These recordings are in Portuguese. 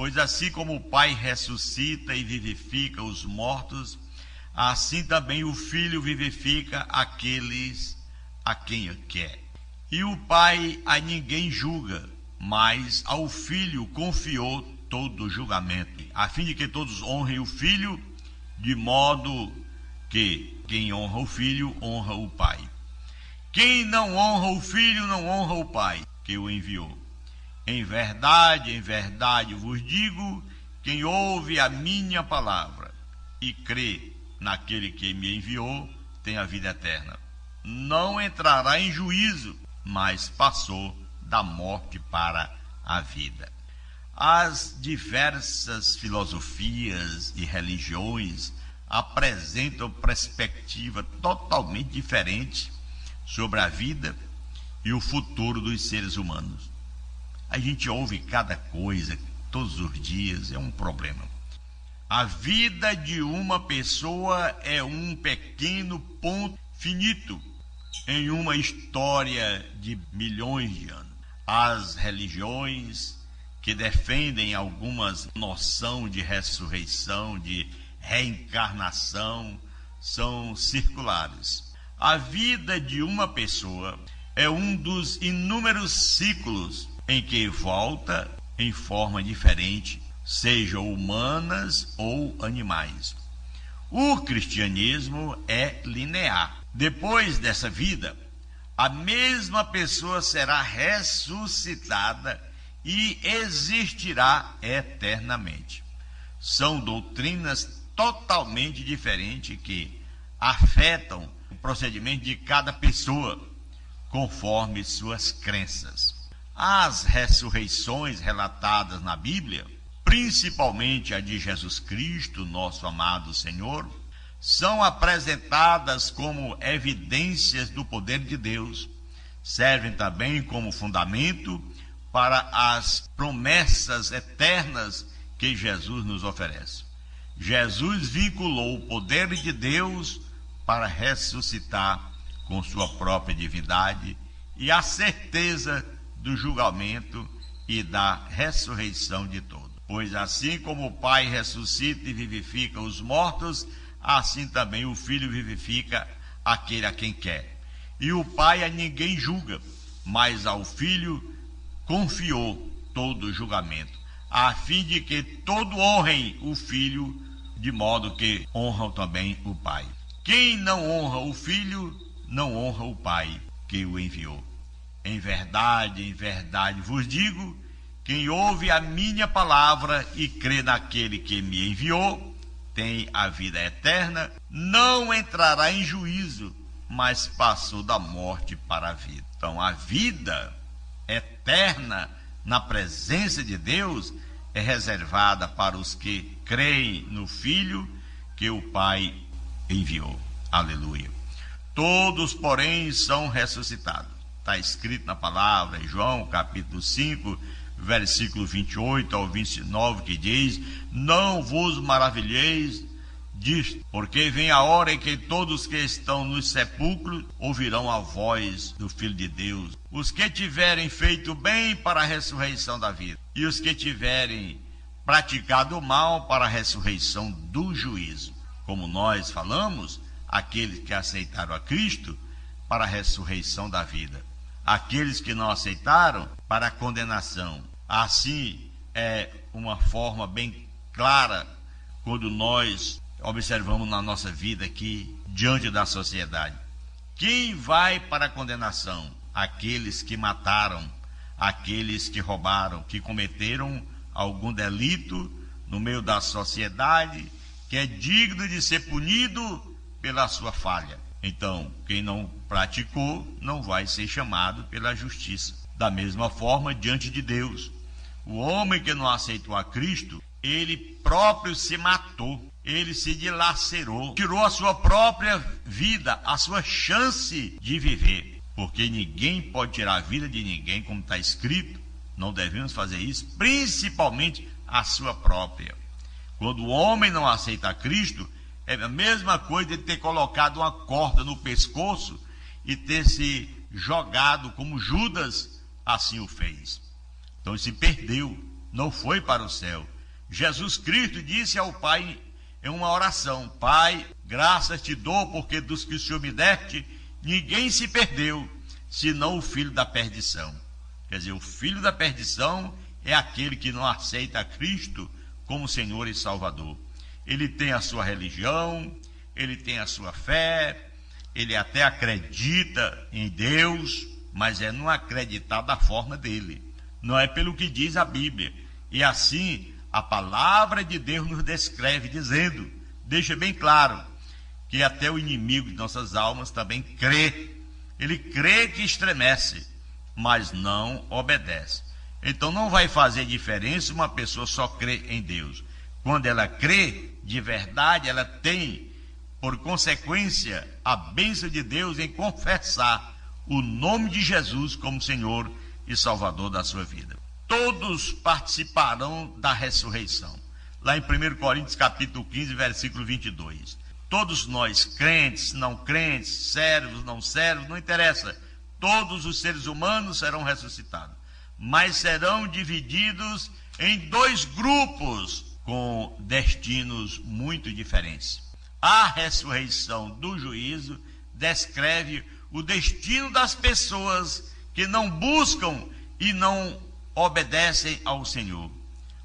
Pois assim como o Pai ressuscita e vivifica os mortos, assim também o Filho vivifica aqueles a quem quer. E o Pai a ninguém julga, mas ao Filho confiou todo o julgamento, a fim de que todos honrem o Filho, de modo que quem honra o Filho honra o Pai. Quem não honra o Filho não honra o Pai que o enviou. Em verdade vos digo, quem ouve a minha palavra e crê naquele que me enviou tem a vida eterna. Não entrará em juízo, mas passou da morte para a vida. As diversas filosofias e religiões apresentam perspectiva totalmente diferente sobre a vida e o futuro dos seres humanos. A gente ouve cada coisa todos os dias, é um problema. A vida de uma pessoa é um pequeno ponto finito em uma história de milhões de anos. As religiões que defendem algumas noção de ressurreição, de reencarnação, são circulares. A vida de uma pessoa é um dos inúmeros ciclos em que volta em forma diferente, sejam humanas ou animais. O cristianismo é linear. Depois dessa vida, a mesma pessoa será ressuscitada e existirá eternamente. São doutrinas totalmente diferentes que afetam o procedimento de cada pessoa conforme suas crenças. As ressurreições relatadas na Bíblia, principalmente a de Jesus Cristo, nosso amado Senhor, são apresentadas como evidências do poder de Deus. Servem também como fundamento para as promessas eternas que Jesus nos oferece. Jesus vinculou o poder de Deus para ressuscitar com sua própria divindade e a certeza do julgamento e da ressurreição de todos. Pois assim como o Pai ressuscita e vivifica os mortos, assim também o Filho vivifica aquele a quem quer. E o Pai a ninguém julga, mas ao Filho confiou todo o julgamento, a fim de que todos honrem o Filho, de modo que honram também o Pai. Quem não honra o Filho, não honra o Pai que o enviou. Em verdade vos digo, quem ouve a minha palavra e crê naquele que me enviou, tem a vida eterna, não entrará em juízo, mas passou da morte para a vida. Então, a vida eterna na presença de Deus é reservada para os que creem no Filho que o Pai enviou. Aleluia. Todos, porém, são ressuscitados. Está escrito na palavra, em João, capítulo 5, versículo 28 ao 29, que diz: não vos maravilheis disto, porque vem a hora em que todos que estão nos sepulcros ouvirão a voz do Filho de Deus. Os que tiverem feito bem para a ressurreição da vida, e os que tiverem praticado o mal para a ressurreição do juízo. Como nós falamos, aqueles que aceitaram a Cristo para a ressurreição da vida. Aqueles que não aceitaram, para a condenação. Assim é uma forma bem clara quando nós observamos na nossa vida aqui, diante da sociedade. Quem vai para a condenação? Aqueles que mataram, aqueles que roubaram, que cometeram algum delito no meio da sociedade, que é digno de ser punido pela sua falha. Então, quem não praticou não vai ser chamado pela justiça. Da mesma forma, diante de Deus, o homem que não aceitou a Cristo, ele próprio se matou, ele se dilacerou, tirou a sua própria vida, a sua chance de viver, porque ninguém pode tirar a vida de ninguém, como está escrito. Não devemos fazer isso, principalmente a sua própria. Quando o homem não aceita a Cristo, é a mesma coisa de ter colocado uma corda no pescoço e ter se jogado como Judas assim o fez. Então ele se perdeu, não foi para o céu, Jesus Cristo disse ao Pai em uma oração: Pai, graças te dou, porque dos que o Senhor me deste, ninguém se perdeu, senão o filho da perdição. Quer dizer, o filho da perdição é aquele que não aceita a Cristo como Senhor e Salvador. Ele tem a sua religião, ele tem a sua fé, ele até acredita em Deus, mas é não acreditar da forma dele, não é pelo que diz a Bíblia. E assim a palavra de Deus nos descreve, dizendo, deixa bem claro, que até o inimigo de nossas almas também crê. Ele crê que estremece, mas não obedece. Então não vai fazer diferença uma pessoa só crê em Deus. Quando ela crê de verdade, ela tem, por consequência, a bênção de Deus em confessar o nome de Jesus como Senhor e Salvador da sua vida. Todos participarão da ressurreição. Lá em 1 Coríntios capítulo 15, versículo 22. Todos nós, crentes, não crentes, servos, não servos, não interessa. Todos os seres humanos serão ressuscitados, mas serão divididos em dois grupos com destinos muito diferentes. A ressurreição do juízo descreve o destino das pessoas que não buscam e não obedecem ao Senhor.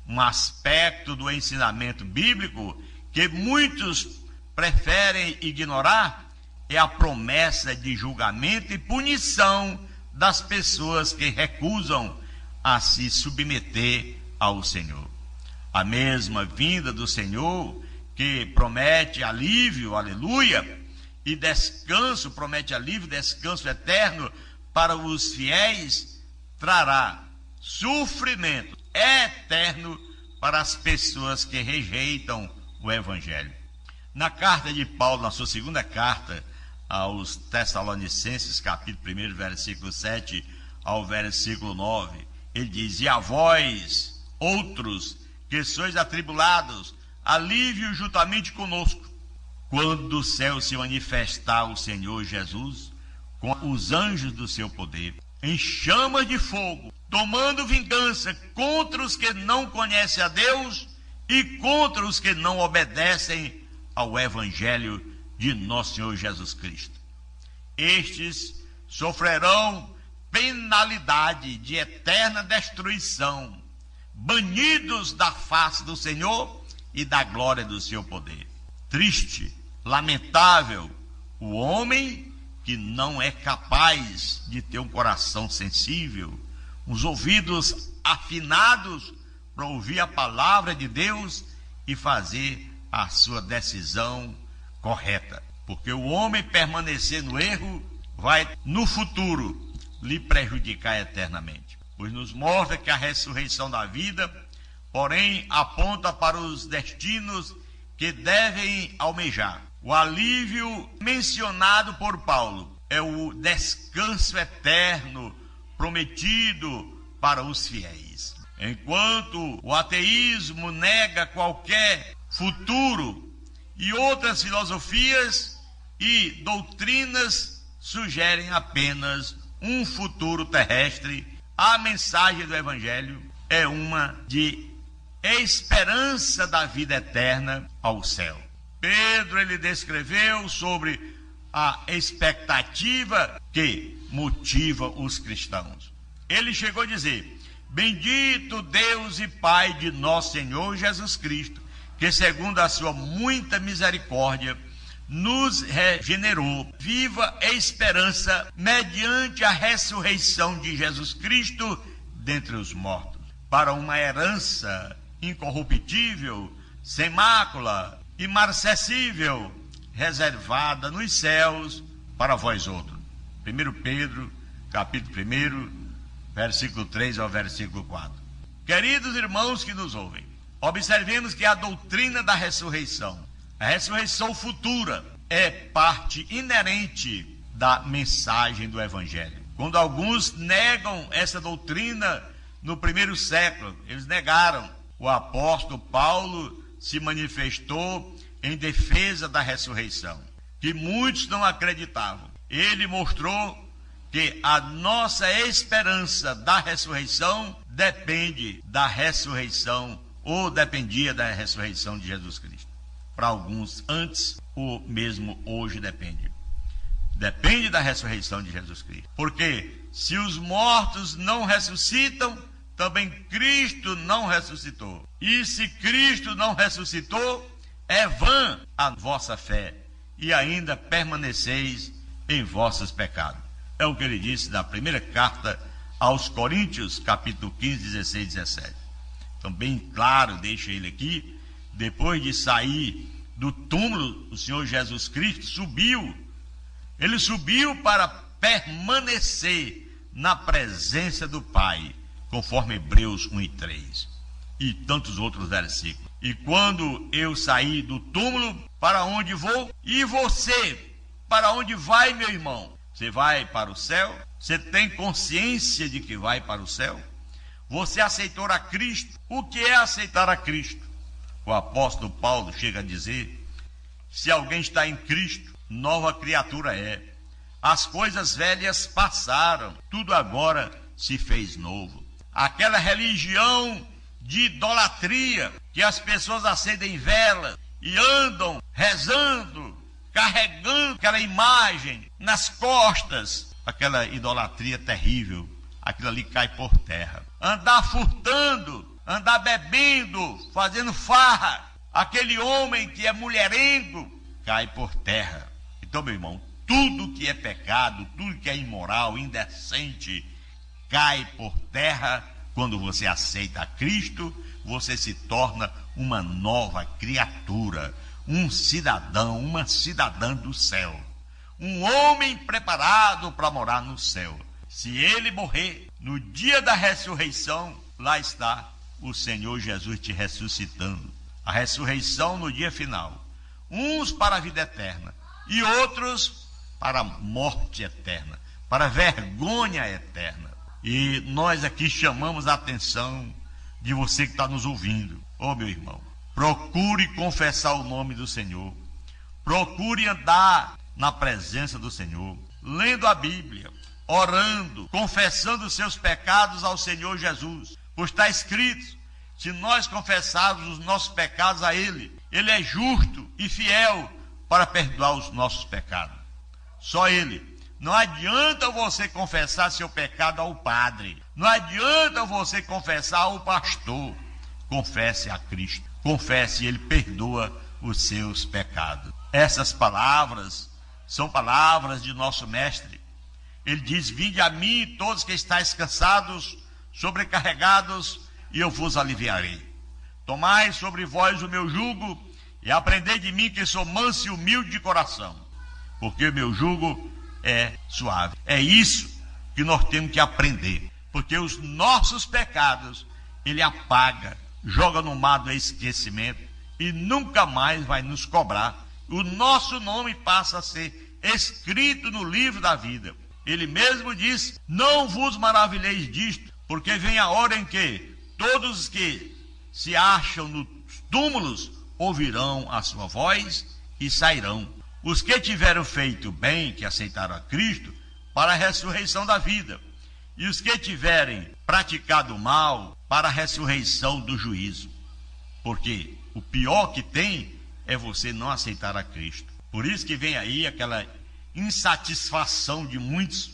Um aspecto do ensinamento bíblico que muitos preferem ignorar é a promessa de julgamento e punição das pessoas que recusam a se submeter ao Senhor. A mesma vinda do Senhor, que promete alívio, aleluia, e descanso, promete alívio, descanso eterno para os fiéis, trará sofrimento eterno para as pessoas que rejeitam o Evangelho. Na carta de Paulo, na sua segunda carta aos Tessalonicenses, capítulo 1, versículo 7 ao versículo 9, ele diz: e a vós, outros, que sois atribulados, alívio juntamente conosco, quando do céu se manifestar o Senhor Jesus, com os anjos do seu poder, em chamas de fogo, tomando vingança contra os que não conhecem a Deus e contra os que não obedecem ao Evangelho de nosso Senhor Jesus Cristo. Estes sofrerão penalidade de eterna destruição, banidos da face do Senhor e da glória do seu poder. Triste, lamentável, o homem que não é capaz de ter um coração sensível, os ouvidos afinados para ouvir a palavra de Deus e fazer a sua decisão correta. Porque o homem permanecer no erro vai, no futuro, lhe prejudicar eternamente. Pois nos mostra que a ressurreição da vida, porém, aponta para os destinos que devem almejar. O alívio mencionado por Paulo é o descanso eterno prometido para os fiéis. Enquanto o ateísmo nega qualquer futuro e outras filosofias e doutrinas sugerem apenas um futuro terrestre, a mensagem do Evangelho é uma de esperança da vida eterna ao céu. Pedro, ele descreveu sobre a expectativa que motiva os cristãos. Ele chegou a dizer: bendito Deus e Pai de nosso Senhor Jesus Cristo, que segundo a sua muita misericórdia nos regenerou, viva esperança, mediante a ressurreição de Jesus Cristo dentre os mortos, para uma herança incorruptível, sem mácula, imarcessível, reservada nos céus para vós outros. 1 Pedro, capítulo 1, versículo 3 ao versículo 4. Queridos irmãos que nos ouvem, observemos que a doutrina da ressurreição, a ressurreição futura, é parte inerente da mensagem do Evangelho. Quando alguns negam essa doutrina no primeiro século, eles negaram. O apóstolo Paulo se manifestou em defesa da ressurreição, que muitos não acreditavam. Ele mostrou que a nossa esperança da ressurreição depende da ressurreição ou dependia da ressurreição de Jesus Cristo? Para alguns antes, ou mesmo hoje depende. Depende da ressurreição de Jesus Cristo. Porque se os mortos não ressuscitam, também Cristo não ressuscitou. E se Cristo não ressuscitou, é vã a vossa fé, e ainda permaneceis em vossos pecados. É o que ele disse na primeira carta aos Coríntios, capítulo 15, 16 e 17. Então, bem claro, deixa ele aqui, depois de sair do túmulo, o Senhor Jesus Cristo subiu. Ele subiu para permanecer na presença do Pai, conforme Hebreus 1 e 3, e tantos outros versículos. E quando eu saí do túmulo, para onde vou? E você, para onde vai, meu irmão? Você vai para o céu? Você tem consciência de que vai para o céu? Você aceitou a Cristo? O que é aceitar a Cristo? O apóstolo Paulo chega a dizer: se alguém está em Cristo, nova criatura é. As coisas velhas passaram, tudo agora se fez novo. Aquela religião de idolatria, que as pessoas acendem velas e andam rezando, carregando aquela imagem nas costas, aquela idolatria terrível, aquilo ali cai por terra. Andar furtando, andar bebendo, fazendo farra, aquele homem que é mulherengo, cai por terra. Então, meu irmão, tudo que é pecado, tudo que é imoral, indecente, cai por terra. Quando você aceita a Cristo, você se torna uma nova criatura, um cidadão, uma cidadã do céu, um homem preparado para morar no céu. Se ele morrer no dia da ressurreição, lá está o Senhor Jesus te ressuscitando. A ressurreição no dia final, uns para a vida eterna e outros para a morte eterna, para a vergonha eterna. E nós aqui chamamos a atenção de você que está nos ouvindo. Ô meu irmão, procure confessar o nome do Senhor. Procure andar na presença do Senhor, lendo a Bíblia, orando, confessando os seus pecados ao Senhor Jesus. Pois está escrito, se nós confessarmos os nossos pecados a Ele, Ele é justo e fiel para perdoar os nossos pecados. Só Ele. Não adianta você confessar seu pecado ao padre. Não adianta você confessar ao pastor. Confesse a Cristo. Confesse, Ele perdoa os seus pecados. Essas palavras são palavras de nosso mestre. Ele diz: vinde a mim todos que estáis cansados, sobrecarregados, e eu vos aliviarei. Tomai sobre vós o meu jugo e aprendei de mim, que sou manso e humilde de coração, porque o meu jugo é suave. É isso que nós temos que aprender, porque os nossos pecados Ele apaga, joga no mar do esquecimento e nunca mais vai nos cobrar. O nosso nome passa a ser escrito no livro da vida. Ele mesmo diz: não vos maravilheis disto, porque vem a hora em que todos os que se acham nos túmulos ouvirão a sua voz e sairão. Os que tiveram feito bem, que aceitaram a Cristo, para a ressurreição da vida. E os que tiverem praticado mal, para a ressurreição do juízo. Porque o pior que tem é você não aceitar a Cristo. Por isso que vem aí aquela insatisfação de muitos,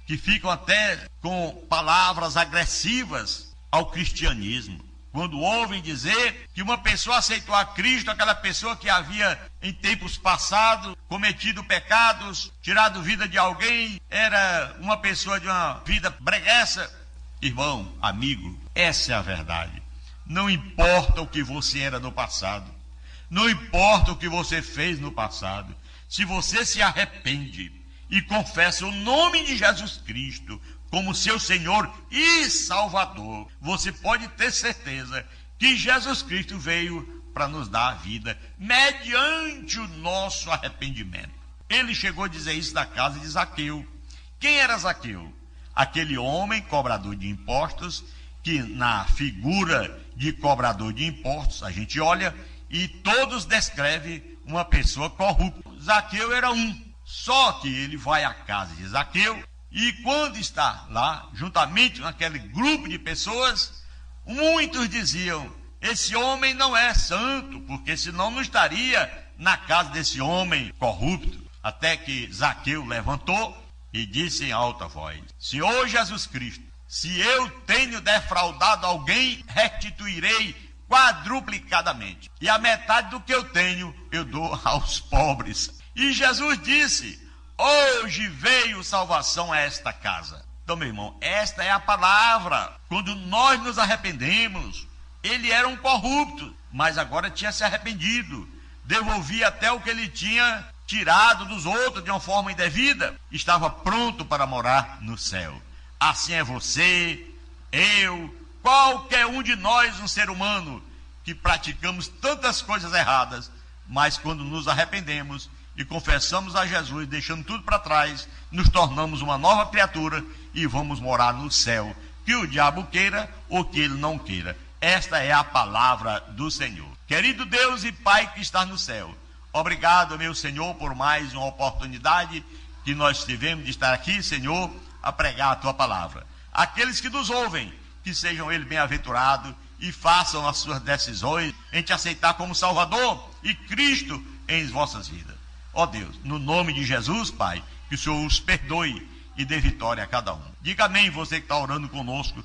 que ficam até com palavras agressivas ao cristianismo. Quando ouvem dizer que uma pessoa aceitou a Cristo, aquela pessoa que havia em tempos passados cometido pecados, tirado vida de alguém, era uma pessoa de uma vida breguessa. Irmão, amigo, essa é a verdade. Não importa o que você era no passado, não importa o que você fez no passado, se você se arrepende e confessa o nome de Jesus Cristo como seu Senhor e Salvador, você pode ter certeza que Jesus Cristo veio para nos dar a vida mediante o nosso arrependimento. Ele chegou a dizer isso da casa de Zaqueu. Quem era Zaqueu? Aquele homem cobrador de impostos, que na figura de cobrador de impostos a gente olha e todos descrevem uma pessoa corrupta. Zaqueu era um, só que ele vai à casa de Zaqueu. E quando está lá, juntamente com aquele grupo de pessoas, muitos diziam: esse homem não é santo, porque senão não estaria na casa desse homem corrupto. Até que Zaqueu levantou e disse em alta voz: Senhor Jesus Cristo, se eu tenho defraudado alguém, restituirei quadruplicadamente. E a metade do que eu tenho, eu dou aos pobres. E Jesus disse: hoje veio salvação a esta casa. Então, meu irmão, esta é a palavra. Quando nós nos arrependemos, ele era um corrupto, mas agora tinha se arrependido. Devolvia até o que ele tinha tirado dos outros de uma forma indevida. Estava pronto para morar no céu. Assim é você, eu, qualquer um de nós, um ser humano, que praticamos tantas coisas erradas, mas quando nos arrependemos e confessamos a Jesus, deixando tudo para trás, nos tornamos uma nova criatura e vamos morar no céu, que o diabo queira ou que ele não queira. Esta é a palavra do Senhor. Querido Deus e Pai que está no céu, obrigado, meu Senhor, por mais uma oportunidade que nós tivemos de estar aqui, Senhor, a pregar a Tua palavra. Aqueles que nos ouvem, que sejam eles bem-aventurados e façam as suas decisões em Te aceitar como Salvador e Cristo em vossas vidas. Ó Deus, no nome de Jesus, Pai, que o Senhor os perdoe e dê vitória a cada um. Diga amém, você que está orando conosco.